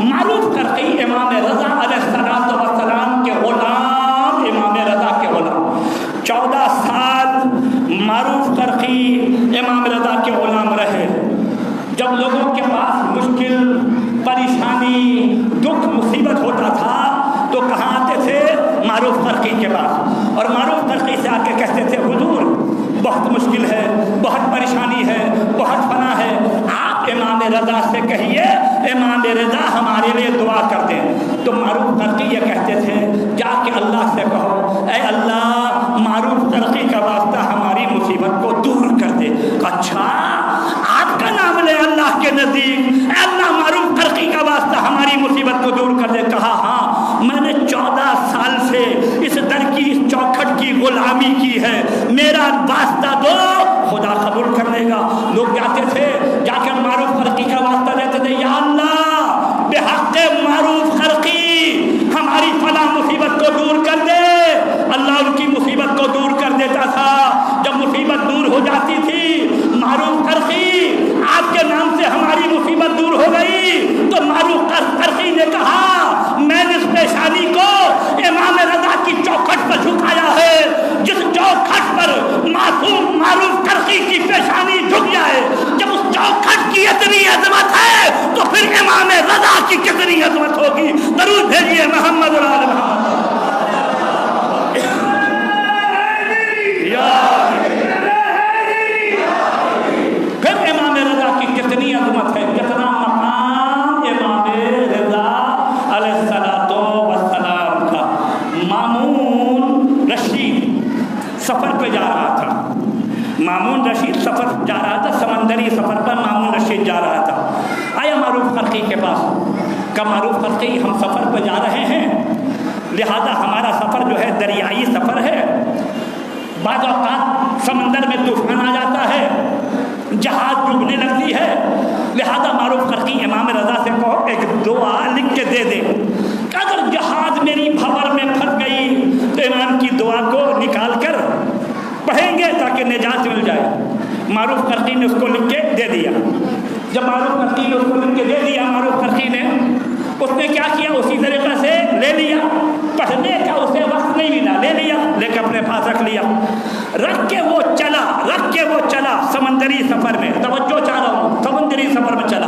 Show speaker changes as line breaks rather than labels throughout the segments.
معروف کرقی امام رضا علیہ السلام کے غلام، امام رضا کے غلام 14 سال معروف کرقی امام رضا کے غلام رہے۔ جب لوگوں کے پاس مشکل، پریشانی، دکھ، مصیبت ہوتا تھا تو کہاں آتے تھے؟ معروف کرقی کے پاس، اور معروف کرقی سے آ کے کہتے تھے حضور بہت مشکل ہے، بہت پریشانی ہے، بہت فنا ہے، آپ امام رضا سے کہیے امام رضا ہمارے لیے دعا کر دیں۔ تو معروف کرقی یہ کہتے تھے جا کے اللہ سے کہو اے اللہ معروف کرقی کا واسطہ ہماری مصیبت کو دور کر دے۔ اچھا آپ کا نام لے اللہ کے نزدیک، اے اللہ معروف کرقی کا واسطہ ہماری مصیبت کو دور کر دے۔ کہا ہاں میں نے 14 سال سے اس در کی، اس چوکھٹ کی غلامی کی ہے، میرا واسطہ دو، خدا قبول کر لے گا۔ لوگ جاتے تھے، جا کر معروف کرقی کا واسطہ لیتے تھے، یا اللہ بحق معروف کرقی ہماری فلاں مصیبت کو دور کر دے۔ اللہ ان کی مصیبت کو دور کر دیتا تھا۔ جب مصیبت دور ہو جاتی تھی، معروف کرقی آپ کے نام سے ہماری مصیبت دور ہو گئی، تو معروف کرقی نے کہا میں نے اس پیشانی کو امام رضا کی چوکھٹ پر جھکایا ہے، جس چوکھٹ پر معصوم معروف کرقی کی پیشانی جھک جائے، جب اس چوکھٹ کی اتنی عظمت ہے تو پھر امام رضا کی کتنی عظمت ہوگی۔ درود بھیجیے محمد وعلی محمد۔ پھر امام رضا کی کتنی عظمت ہے، کتنا مقام امام رضا علیہ السلام کا۔ مامون رشید سفر پہ جا رہا تھا، مامون رشید سفر جا رہا تھا، سمندری سفر پر مامون رشید جا رہا تھا۔ آیا معروف کرقی کے پاس، کہ معروف کرقی ہم سفر پہ جا رہے ہیں، لہذا ہمارا سفر جو ہے دریائی سفر ہے، بعض اوقات سمندر میں طوفان آ جاتا ہے، جہاز ڈوبنے لگتی ہے، لہذا معروف کرقی امام رضا سے کہو ایک دعا لکھ کے دے دے کہ اگر جہاز میری بھنور میں پھنس گئی تو امام کی دعا کو نکال کر پڑھیں گے تاکہ نجات مل جائے۔ معروف کرقی نے اس کو لکھ کے دے دیا۔ جب معروف کرقی نے اس کو لکھ کے دے دیا، معروف کرقی نے اس نے کیا کیا، اسی طریقے سے لے لیا، پڑھنے کا اسے وقت نہیں ملا، لے لیا، لے کے اپنے پاس رکھ لیا، رکھ کے وہ چلا سمندری سفر میں۔ توجہ چاہ رہا ہوں، سمندری سفر میں چلا۔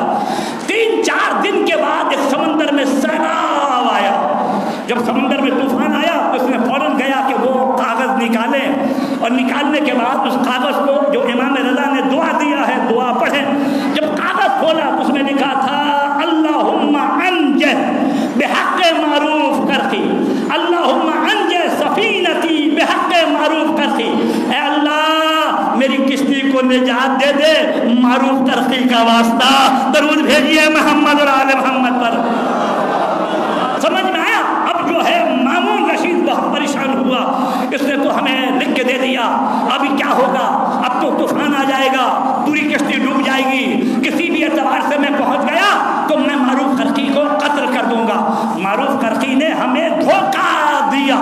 3-4 دن کے بعد ایک سمندر میں سیلاب آیا۔ جب سمندر میں طوفان آیا اس نے فوراً گیا کہ وہ کاغذ نکالے، اور نکالنے کے بعد اس کاغذ کو جو امام رضا نے دعا دیا ہے دعا پڑھیں۔ جب کاغذ کھولا اس میں لکھا تھا اللہم انجہ بحق معروف کرقی، اللہم انجہ سفینتی بحق معروف کرقی، اے اللہ میری کشتی کو نجات دے دے معروف کرقی کا واسطہ۔ درود بھیجیے محمد اور آل محمد پر۔ سمجھ میں آیا؟ اب جو ہے مامون رشید بہت پریشان ہوا، اس نے تو ہمیں لکھ کے دے دیا، ابھی کیا ہوگا، اب تو طوفان آ جائے گا، پوری کشتی ڈوب جائے گی، کسی بھی اعتبار سے میں پہنچ گیا تو میں معروف کرقی کو قتل کر دوں گا۔ معروف کرقی نے ہمیں دھوکہ دیا۔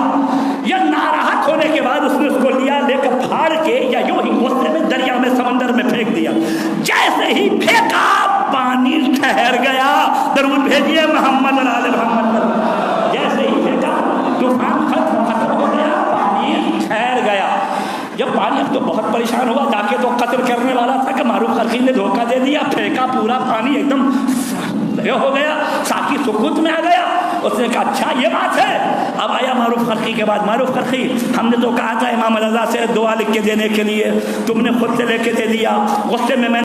یہ ناراحت ہونے کے بعد اس نے اس کو لیا، لے کر پھاڑ کے یا یوں ہی غصے میں دریا میں سمندر میں پھینک دیا۔ جیسے ہی پھینکا پانی ٹھہر گیا۔ درود بھیجیے محمد اور آل محمد پر۔ جیسے ہی پھینکا طوفان ختم ہو گیا، پانی ٹھہر گیا۔ جب پانی اب تو بہت پریشان ہوا، جا کے تو قتل کرنے والا تھا کہ معروف کرقی نے دھوکہ دے دیا، پھینکا، پورا پانی ایک دم ہو گیا، ساکی سکوت میں آ گیا۔ اس نے کہا اچھا یہ بات ہے۔ اب آیا معروف کرقی کے بعد، معروف کرقی ہم نے تو کہا تھا امام رضا سے دعا لکھ کے دینے کے لیے، تم نے خود سے لے کے دے دیا، غصے میں نے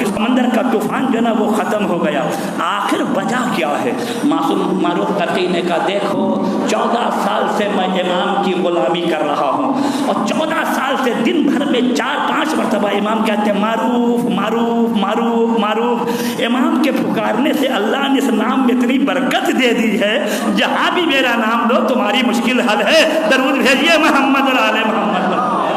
سمندر کا طوفان جو نا وہ ختم ہو گیا، آخر وجہ کیا ہے؟ معروف کرقی نے کہا دیکھو 14 سال سے میں امام کی غلامی کر رہا ہوں، اور 14 سال سے دن بھر میں 4-5 مرتبہ امام کہتے ہیں معروف معروف معروف معروف۔ امام کے پکارنے سے اللہ نے اس نام میں اتنی برکت دے دی ہے، جہاں بھی میرا نام لو تمہاری مشکل حل ہے۔ درود بھیجیے محمد اور آل محمد۔